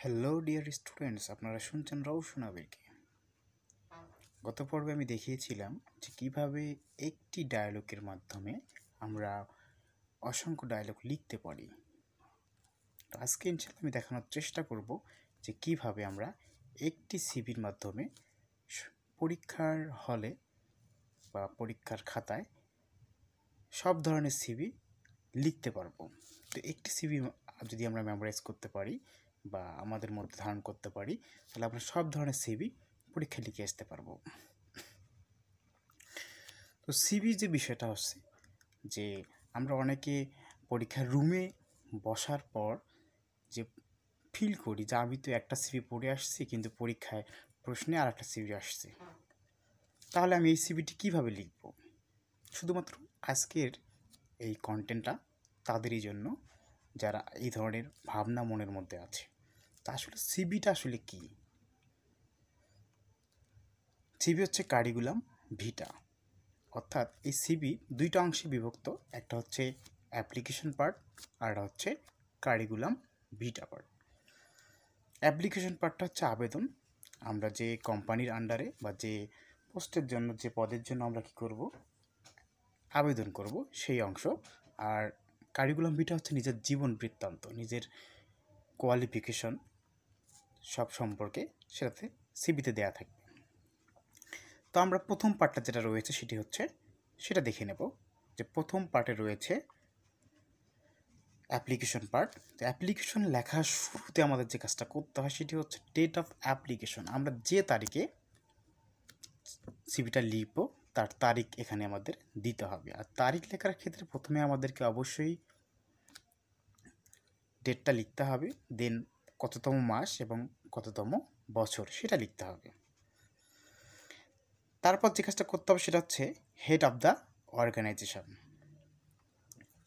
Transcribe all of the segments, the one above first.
Hello dear students, আপনারা শুনছেন রওশন আবিরকে। গত পর্বে আমি দেখিয়েছিলাম যে কীভাবে একটি ডায়ালগের মাধ্যমে আমরা অসংখ্য ডায়লগ লিখতে পারি। তো আজকে ইনশাল্লাহ আমি দেখানোর চেষ্টা করব যে কিভাবে আমরা একটি সিভির মাধ্যমে পরীক্ষার হলে বা পরীক্ষার খাতায় সব ধরনের সিভি লিখতে পারবো। তো একটি সিভি যদি আমরা মেমোরাইজ করতে পারি বা আমাদের মধ্যে ধারণ করতে পারি, তাহলে আমরা সব ধরনের সিভি পরীক্ষায় লিখে আসতে পারবো। তো সিভি যে বিষয়টা হচ্ছে যে আমরা অনেকে পরীক্ষার রুমে বসার পর যে ফিল করি যে আমি তো একটা সিভি পড়ে আসছি, কিন্তু পরীক্ষায় প্রশ্নে আর একটা সিভি আসছে, তাহলে আমি এই সিভিটি কীভাবে লিখব। শুধুমাত্র আজকের এই কন্টেন্টটা তাদেরই জন্য যারা এই ধরনের ভাবনা মনের মধ্যে আছে। তা আসলে সিভিটা আসলে কি? সিভি হচ্ছে কারিকুলাম ভিটা, অর্থাৎ এই সিভি দুইটা অংশে বিভক্ত। একটা হচ্ছে অ্যাপ্লিকেশন পার্ট আর হচ্ছে কারিকুলাম ভিটা পার্ট। অ্যাপ্লিকেশন পার্টটা হচ্ছে আবেদন, আমরা যে কোম্পানির আন্ডারে বা যে পোস্টের জন্য, যে পদের জন্য আমরা কী করব, আবেদন করব, সেই অংশ। আর কারিকুলাম ভিটা হচ্ছে নিজের জীবন বৃত্তান্ত, নিজের কোয়ালিফিকেশন সব সম্পর্কে সেটাতে সিভিতে দেওয়া থাকবে। তো আমরা প্রথম পার্টটা যেটা রয়েছে সেটা দেখে নেব। যে প্রথম পার্টে রয়েছে অ্যাপ্লিকেশন পার্ট। তো অ্যাপ্লিকেশন লেখার শুরুতে আমাদের যে কাজটা করতে হয় সেটি হচ্ছে ডেট অফ অ্যাপ্লিকেশন। আমরা যে তারিখে সিভিটা লিখব তার তারিখ এখানে আমাদের দিতে হবে। আর তারিখ লেখার ক্ষেত্রে প্রথমে আমাদেরকে অবশ্যই ডেটটা লিখতে হবে, দেন কততম মাস এবং কততম বছর সেটা লিখতে হবে। তারপর যে কাজটা করতে হবে সেটা হচ্ছে হেড অফ দ্য অর্গানাইজেশন,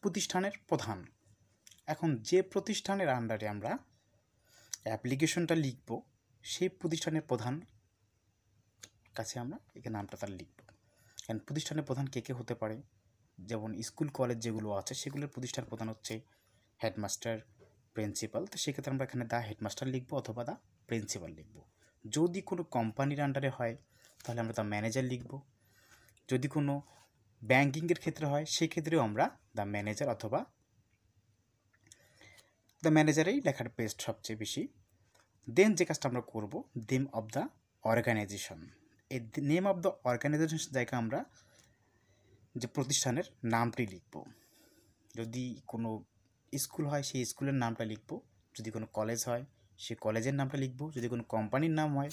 প্রতিষ্ঠানের প্রধান। এখন যে প্রতিষ্ঠানের আন্ডারে আমরা অ্যাপ্লিকেশনটা লিখব সেই প্রতিষ্ঠানের প্রধান কাছে আমরা এখানে নামটা তার লিখব। কারণ প্রতিষ্ঠানের প্রধান কে কে হতে পারে, যেমন স্কুল কলেজ যেগুলো আছে সেগুলোর প্রতিষ্ঠান প্রধান হচ্ছে হেডমাস্টার, প্রিন্সিপাল। তো সেক্ষেত্রে আমরা এখানে দ্য হেডমাস্টার লিখব অথবা দ্য প্রিন্সিপাল লিখব। যদি কোনো কোম্পানির আন্ডারে হয় তাহলে আমরা দ্য ম্যানেজার লিখব। যদি কোনো ব্যাঙ্কিংয়ের ক্ষেত্রে হয় সেক্ষেত্রেও আমরা দ্য ম্যানেজার অথবা দ্য ম্যানেজারেই লেখার বেস্ট সবচেয়ে বেশি। দেন যে কাজটা আমরা করব, নেম অফ দ্য অর্গানাইজেশন। এই নেম অফ দ্য অর্গানাইজেশন জায়গায় আমরা যে প্রতিষ্ঠানের নামটি লিখব। যদি কোনো স্কুল হয় সেই স্কুলের নামটা লিখব, যদি কোনো কলেজ হয় সে কলেজের নামটা লিখব, যদি কোনো কোম্পানির নাম হয়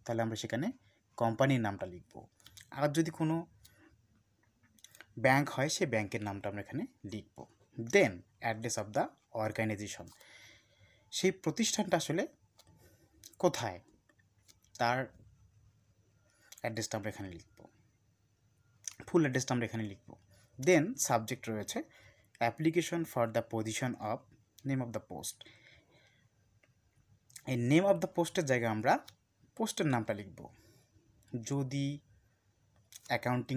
তাহলে আমরা সেখানে কোম্পানির নামটা লিখব। আর যদি কোনো ব্যাংক হয় সেই ব্যাংকের নামটা আমরা এখানে লিখব। দেন অ্যাড্রেস অফ দ্য অর্গানাইজেশন, সেই প্রতিষ্ঠানটা আসলে কোথায় তার অ্যাড্রেসটা আমরা এখানে লিখব, ফুল অ্যাড্রেসটা আমরা এখানে লিখব। দেন সাবজেক্ট রয়েছে application for the position of name of the post. এই নেম অফ দ্য পোস্টের জায়গায় আমরা পোস্টের নামটা লিখব। যদি অ্যাকাউন্টিং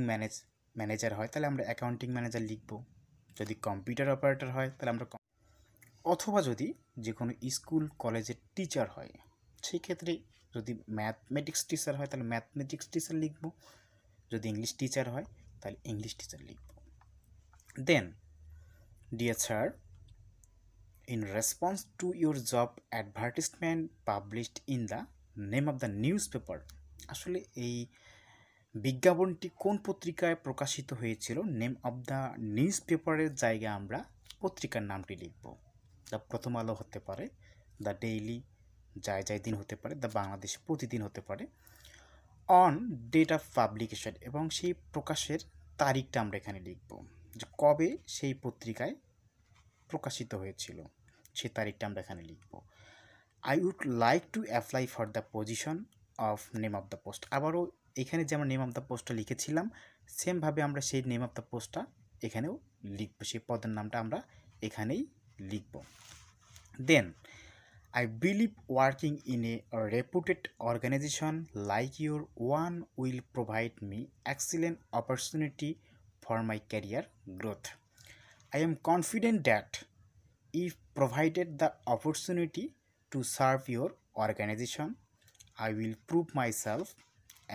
ম্যানেজার হয় তাহলে আমরা অ্যাকাউন্টিং ম্যানেজার লিখব। যদি কম্পিউটার অপারেটর হয় তাহলে আমরা, অথবা যদি যে কোনো স্কুল কলেজের টিচার হয় সেই ক্ষেত্রে যদি ম্যাথমেটিক্স টিচার হয় তাহলে ম্যাথমেটিক্স টিচার লিখব। যদি ইংলিশ টিচার হয় তাহলে ইংলিশ টিচার লিখব। Then dear sir, in response to your job advertisement published in the name of the newspaper, আসলে এই বিজ্ঞাপনটি কোন পত্রিকায় প্রকাশিত হয়েছিল, নেম অফ দ্য নিউজ পেপারের জায়গায় আমরা পত্রিকার নামটি লিখব। দ্য প্রথম আলো হতে পারে, দ্য ডেইলি যায় যায় দিন হতে পারে, দ্য বাংলাদেশ প্রতিদিন হতে পারে। অন ডেট অফ পাবলিকেশন, এবং সেই প্রকাশের তারিখটা আমরা এখানে লিখব, যে কবে সেই পত্রিকায় প্রকাশিত হয়েছিল সেই তারিখটা আমরা এখানে লিখব। I would like to apply for the position of name of the post. আবারও এখানে যেমন নেম অফ দ্য পোস্টটা লিখেছিলাম সেমভাবে আমরা সেই নেম অফ দ্য পোস্টটা এখানেও লিখব, সেই পদের নামটা আমরা এখানেই লিখব। দেন I believe working in a reputed organization like your one will provide me excellent opportunity for my career growth. I am confident that if provided the opportunity, to serve your organization. I will prove myself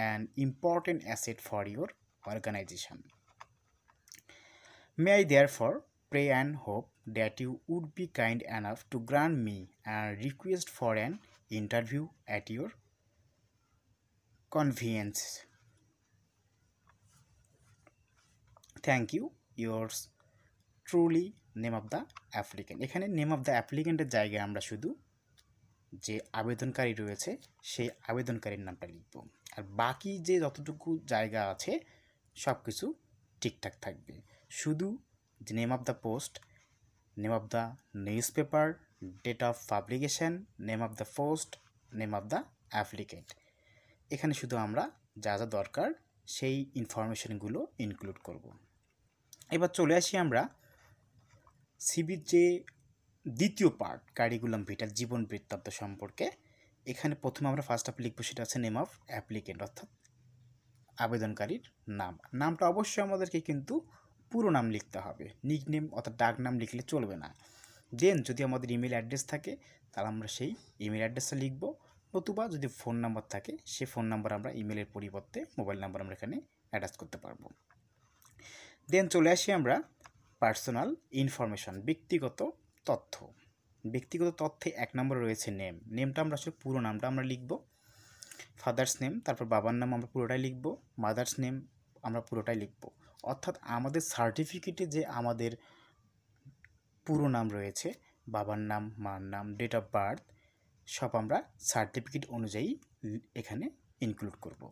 an important asset for your organization. May I therefore pray and hope that you would be kind enough to grant me a request for an interview at your convenience. Thank you. Yours truly, name of the applicant. এখানে name of the অ্যাপ্লিকেন্টের জায়গায় আমরা শুধু যে আবেদনকারী রয়েছে সেই আবেদনকারীর নামটা লিখব, আর বাকি যে যতটুকু জায়গা আছে সব কিছু ঠিকঠাক থাকবে। শুধু যে name of the post, name of the newspaper, date of publication, name of the post, name of the applicant, এখানে শুধু আমরা যা যা দরকার সেই ইনফরমেশনগুলো ইনক্লুড করব। এবার চলে আসি আমরা সিভির যে দ্বিতীয় পার্ট, কারিকুলাম ভিটার জীবন বৃত্তান্ত সম্পর্কে। এখানে প্রথমে আমরা ফার্স্ট অফ লিখবো, সেটা হচ্ছে নেম অফ অ্যাপ্লিকেন্ট, অর্থাৎ আবেদনকারীর নাম। নামটা অবশ্যই আমাদেরকে কিন্তু পুরো নাম লিখতে হবে, নিক নেম অর্থাৎ ডাক নাম লিখলে চলবে না। দেন যদি আমাদের ইমেল অ্যাড্রেস থাকে তাহলে আমরা সেই ইমেল অ্যাড্রেসটা লিখব, নতুবা যদি ফোন নাম্বার থাকে সেই ফোন নাম্বার আমরা ইমেলের পরিবর্তে মোবাইল নাম্বার আমরা এখানে অ্যাটাচ করতে পারবো। দেন চলে আসি আমরা পার্সোনাল ইনফরমেশন, ব্যক্তিগত তথ্য। ব্যক্তিগত তথ্যে 1 নম্বরে রয়েছে নেম। নেমটা আমরা আসলে পুরো নামটা আমরা লিখব, ফাদার্স নেম, তারপর বাবার নাম আমরা পুরোটাই লিখব, মাদার্স নেম আমরা পুরোটাই লিখব। অর্থাৎ আমাদের সার্টিফিকেটে যে আমাদের পুরো নাম রয়েছে, বাবার নাম, মার নাম, ডেট অফ বার্থ, সব আমরা সার্টিফিকেট অনুযায়ী এখানে ইনক্লুড করব।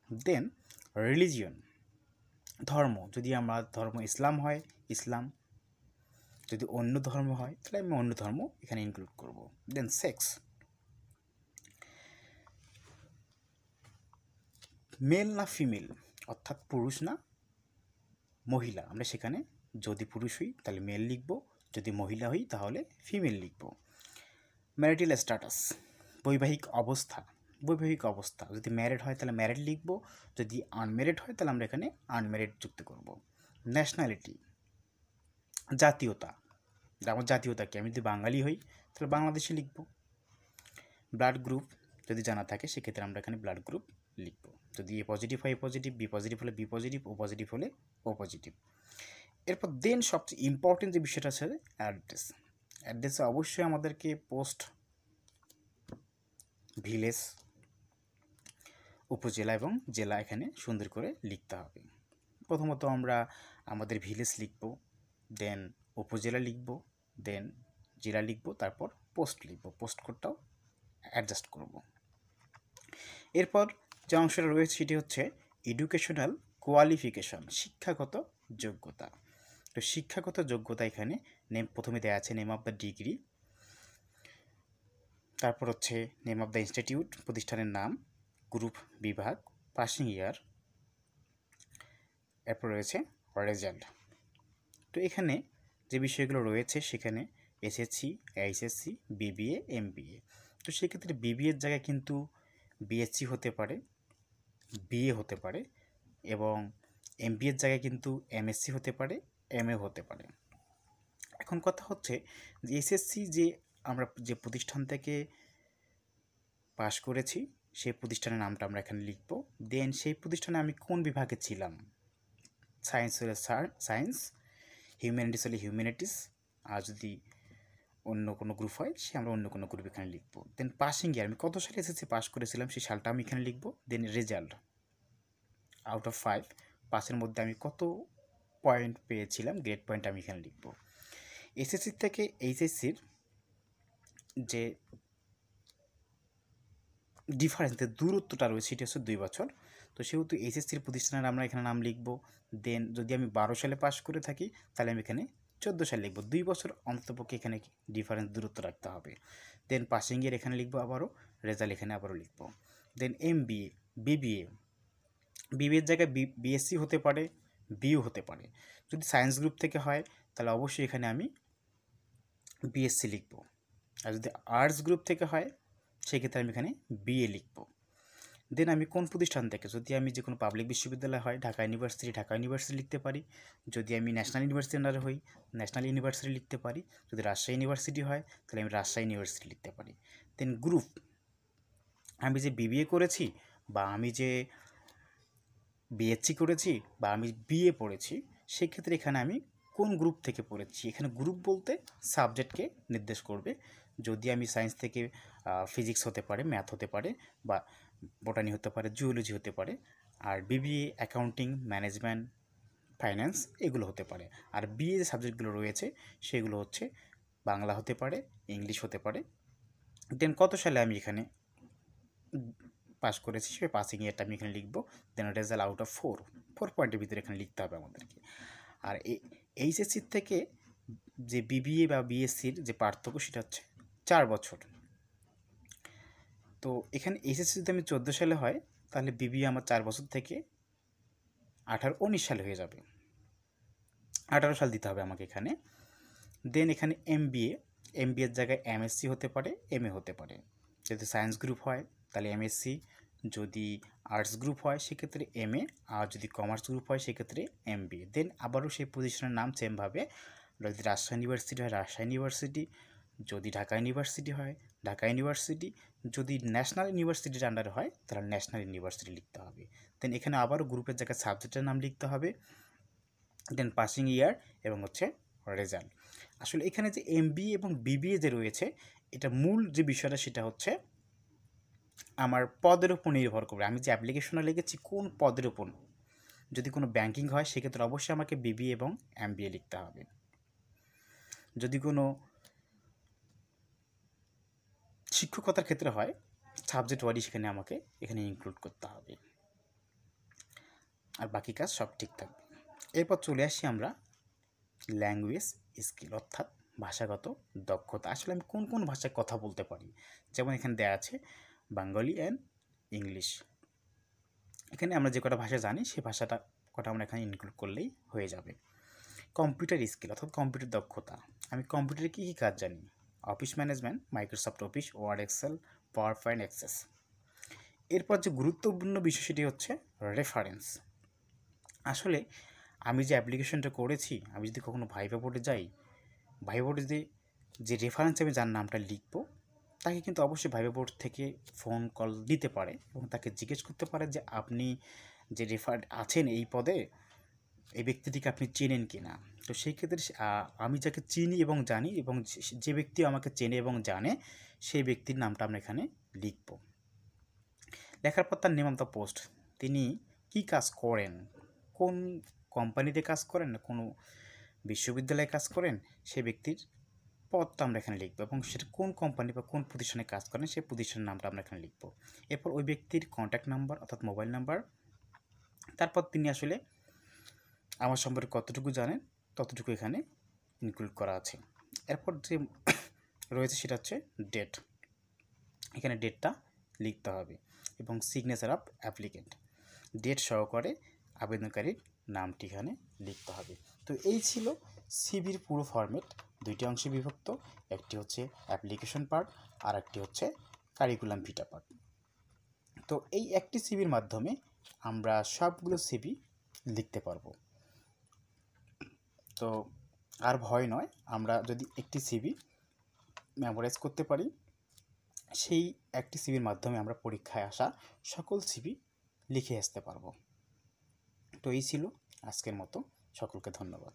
দেন রিলিজিয়ন, ধর্ম, যদি আমার ধর্ম ইসলাম হয় ইসলাম, যদি অন্য ধর্ম হয় তাহলে আমি অন্য ধর্ম এখানে ইনক্লুড করব। দেন সেক্স, মেল না ফিমেল, অর্থাৎ পুরুষ না মহিলা, আমরা সেখানে যদি পুরুষ হই তাহলে মেল লিখব, যদি মহিলা হই তাহলে ফিমেল লিখব। ম্যারিটাল স্ট্যাটাস, বৈবাহিক অবস্থা, বৈবাহিক অবস্থা, যদি ম্যারিড হয় তাহলে ম্যারিড লিখব, যদি আনম্যারিড হয় তাহলে আমরা এখানে আনম্যারিড যুক্ত করব। ন্যাশনালিটি, জাতীয়তা, আমার জাতীয়তা কি, আমি যদি বাঙালি হই তাহলে বাংলাদেশি লিখব। ব্লাড গ্রুপ যদি জানা থাকে সেক্ষেত্রে আমরা এখানে ব্লাড গ্রুপ লিখব, যদি এ পজিটিভ হয় এ পজিটিভ, বি পজিটিভ হলে বি পজিটিভ, ও পজিটিভ হলে ও পজিটিভ। এরপর দেন সবচেয়ে ইম্পর্টেন্ট যে বিষয়টা আছে অ্যাড্রেস। অ্যাড্রেসে অবশ্যই আমাদেরকে পোস্ট, ভিলেজ, উপজেলা এবং জেলা এখানে সুন্দর করে লিখতে হবে। প্রথমত আমরা আমাদের ভিলেজ লিখব, দেন উপজেলা লিখব, দেন জেলা লিখব, তারপর পোস্ট লিখব, পোস্ট কোডটাও অ্যাডজাস্ট করব। এরপর যে অংশটা রয়েছে সেটি হচ্ছে এডুকেশনাল কোয়ালিফিকেশন, শিক্ষাগত যোগ্যতা। তো শিক্ষাগত যোগ্যতা এখানে নেম প্রথমে দেওয়া আছে নেম অফ দ্য ডিগ্রি, তারপর হচ্ছে নেম অফ দ্য ইনস্টিটিউট, প্রতিষ্ঠানের নাম, গ্রুপ, বিভাগ, পাসিং ইয়ার, এরপর রয়েছে রেজাল্ট। তো এখানে যে বিষয়গুলো রয়েছে সেখানে এসএসসি, এইচএসসি, বিবিএ, এমবিএ। তো সেক্ষেত্রে বিবিএর জায়গায় কিন্তু বিএসসি হতে পারে, বিএ হতে পারে, এবং এমবিএর জায়গায় কিন্তু এমএসসি হতে পারে, এমএ হতে পারে। এখন কথা হচ্ছে যে এসএসসি যে আমরা যে প্রতিষ্ঠান থেকে পাশ করেছি সেই প্রতিষ্ঠানের নামটা আমরা এখানে লিখব। দেন সেই প্রতিষ্ঠানে আমি কোন বিভাগে ছিলাম, সায়েন্স হলে সায়েন্স, হিউম্যানিটিস হলে হিউম্যানিটিস, আর যদি অন্য কোনো গ্রুপ হয় সে আমরা অন্য কোনো গ্রুপ এখানে লিখব। দেন পাসিং ইয়ার, আমি কত সালে এসএসসি পাস করেছিলাম সেই সালটা আমি এখানে লিখব। দেন রেজাল্ট, আউট অফ 5 পাসের মধ্যে আমি কত পয়েন্ট পেয়েছিলাম, গ্রেড পয়েন্ট আমি এখানে লিখব। এসএসসি থেকে এইচএসসির যে ডিফারেন্স, দূরত্বটা রয়েছে সেটি হচ্ছে 2 বছর। তো সেহেতু এইচএসসির প্রতিষ্ঠানের আমরা এখানে নাম লিখব। দেন যদি আমি 12 সালে পাস করে থাকি তাহলে আমি এখানে 14 সালে লিখব, 2 বছর অন্ততপক্ষে এখানে ডিফারেন্স দূরত্ব রাখতে হবে। দেন পাসিং ইয়ার এখানে লিখব, আবারও রেজাল্ট এখানে আবারও লিখব। দেন এমবিএ, বিবিএ, বিবিএর জায়গায় বিএসসি হতে পারে, বিইউ হতে পারে। যদি সায়েন্স গ্রুপ থেকে হয় তাহলে অবশ্যই এখানে আমি বিএসসি লিখব, আর যদি আর্টস গ্রুপ থেকে হয় সেক্ষেত্রে আমি এখানে বিএ লিখব। দেন আমি কোন প্রতিষ্ঠান থেকে, যদি আমি যে কোনো পাবলিক বিশ্ববিদ্যালয় হয় ঢাকা ইউনিভার্সিটি, ঢাকা ইউনিভার্সিটি লিখতে পারি। যদি আমি ন্যাশনাল ইউনিভার্সিটির আন্ডারে হই ন্যাশনাল ইউনিভার্সিটি লিখতে পারি। যদি রাজশাহী ইউনিভার্সিটি হয় তাহলে আমি রাজশাহী ইউনিভার্সিটি লিখতে পারি। দেন গ্রুপ, আমি যে বিবিএ করেছি বা আমি যে বিএসসি করেছি বা আমি বিএ পড়েছি, সেক্ষেত্রে এখানে আমি কোন গ্রুপ থেকে পড়েছি। এখানে গ্রুপ বলতে সাবজেক্টকে নির্দেশ করবে। যদি আমি সায়েন্স থেকে ফিজিক্স হতে পারে, ম্যাথ হতে পারে, বা বোটানি হতে পারে, জুওলজি হতে পারে। আর বিবিএ অ্যাকাউন্টিং, ম্যানেজমেন্ট, ফাইন্যান্স এগুলো হতে পারে। আর বিএ যে সাবজেক্টগুলো রয়েছে সেগুলো হচ্ছে বাংলা হতে পারে, ইংলিশ হতে পারে। দেন কত সালে আমি এখানে পাস করেছি সে পাসিং ইয়ারটা আমি এখানে লিখবো। দেন রেজাল্ট আউট অফ 4 পয়েন্টের ভিতরে এখানে লিখতে হবে আমাদেরকে। আর এইচএসসির থেকে যে বিবিএ বা বিএসসির যে পার্থক্য সেটা হচ্ছে 4 বছর। তো এখানে এইচএসসি যদি আমি 14 সালে হয় তাহলে বিবিএ আমার 4 বছর থেকে 19 সালে হয়ে যাবে, 18 সাল দিতে হবে আমাকে এখানে। দেন এখানে এমবিএর জায়গায় এমএসসি হতে পারে, এমএ হতে পারে। যদি সায়েন্স গ্রুপ হয় তাহলে এমএসসি, যদি আর্টস গ্রুপ হয় সেক্ষেত্রে এমএ, আর যদি কমার্স গ্রুপ হয় সেক্ষেত্রে এমবিএ। দেন আবারও সেই পজিশনের নাম সেমভাবে, যদি রাজশাহী ইউনিভার্সিটি হয় রাজশাহী ইউনিভার্সিটি, যদি ঢাকা ইউনিভার্সিটি হয় ঢাকা ইউনিভার্সিটি, যদি ন্যাশনাল ইউনিভার্সিটির আন্ডারে হয় তাহলে ন্যাশনাল ইউনিভার্সিটি লিখতে হবে। দেন এখানে আবারও গ্রুপের জায়গায় সাবজেক্টের নাম লিখতে হবে। দেন পাসিং ইয়ার এবং হচ্ছে রেজাল্ট। আসলে এখানে যে এমবিএ এবং বিবিএ যে রয়েছে, এটা মূল যে বিষয়টা সেটা হচ্ছে আমার পদের উপর নির্ভর করবে। আমি যে অ্যাপ্লিকেশনে লিখেছি কোন পদের উপর। যদি কোনো ব্যাংকিং হয় সেক্ষেত্রে অবশ্যই আমাকে বিবিএ এবং এমবিএ লিখতে হবে। যদি কোনো শিক্ষকতার ক্ষেত্রে হয় সাবজেক্ট ওয়াইজ সেখানে আমাকে এখানে ইনক্লুড করতে হবে, আর বাকি কাজ সব ঠিক থাকবে। এরপর চলে আসি আমরা ল্যাঙ্গুয়েজ স্কিল, অর্থাৎ ভাষাগত দক্ষতা। আসলে আমি কোন কোন ভাষায় কথা বলতে পারি, যেমন এখানে দেওয়া আছে বাঙালি অ্যান্ড ইংলিশ। এখানে আমরা যে কটা ভাষা জানি সেই ভাষাটা কটা আমরা এখানে ইনক্লুড করলেই হয়ে যাবে। কম্পিউটার স্কিল অর্থাৎ কম্পিউটার দক্ষতা, আমি কম্পিউটারে কী কী কাজ জানি। Office management, Microsoft Office, Word, Excel, PowerPoint, Access. এরপর যে গুরুত্বপূর্ণ বিষয় সেটি হচ্ছে রেফারেন্স। আসলে আমি যে অ্যাপ্লিকেশনটা করেছি, আমি যদি কখনো ভাইভা বোর্ডে যাই, ভাইভা বোর্ডে যে রেফারেন্স আমি যার নামটা লিখব, তাকে কিন্তু অবশ্যই ভাইভা বোর্ড থেকে ফোন কল দিতে পারে এবং তাকে জিজ্ঞেস করতে পারে যে আপনি যে রেফার আছেন এই পদে, এই ব্যক্তিটিকে আপনি চেনেন কি না। তো সেই ক্ষেত্রে আমি যাকে চিনি এবং জানি এবং যে ব্যক্তি আমাকে চেনে এবং জানে সেই ব্যক্তির নামটা আমরা এখানে লিখব। লেখার পর তার নেম অফ দ্য পোস্ট, তিনি কী কাজ করেন, কোন কোম্পানিতে কাজ করেন, কোনো বিশ্ববিদ্যালয়ে কাজ করেন, সেই ব্যক্তির পদটা আমরা এখানে লিখব এবং সেটা কোন কোম্পানি বা কোন প্রতিষ্ঠানে কাজ করেন সেই প্রতিষ্ঠানের নামটা আমরা এখানে লিখব। এরপর ওই ব্যক্তির কন্ট্যাক্ট নাম্বার অর্থাৎ মোবাইল নাম্বার, তারপর তিনি আসলে আমার সম্পর্কে কতটুকু জানেন ততটুকু এখানে ইনক্লুড করা আছে। এরপর যে রয়েছে সেটা হচ্ছে ডেট, এখানে ডেটটা লিখতে হবে এবং সিগনেচার অফ অ্যাপ্লিকেন্ট, ডেট সহকারে আবেদনকারীর নামটি এখানে লিখতে হবে। তো এই ছিল সিভির পুরো ফরম্যাট, দুইটি অংশে বিভক্ত, একটি হচ্ছে অ্যাপ্লিকেশন পার্ট আর একটি হচ্ছে কারিকুলাম ভিটা পার্ট। তো এই একটি সিভির মাধ্যমে আমরা সবগুলো সিভি লিখতে পারবো। তো আর ভয় নয়, আমরা যদি একটি সিভি মেমোরাইজ করতে পারি, সেই একটি সিভির মাধ্যমে আমরা পরীক্ষায় আসা সকল সিভি লিখে আসতে পারবো। তো এই ছিল আজকের মতো, সকলকে ধন্যবাদ।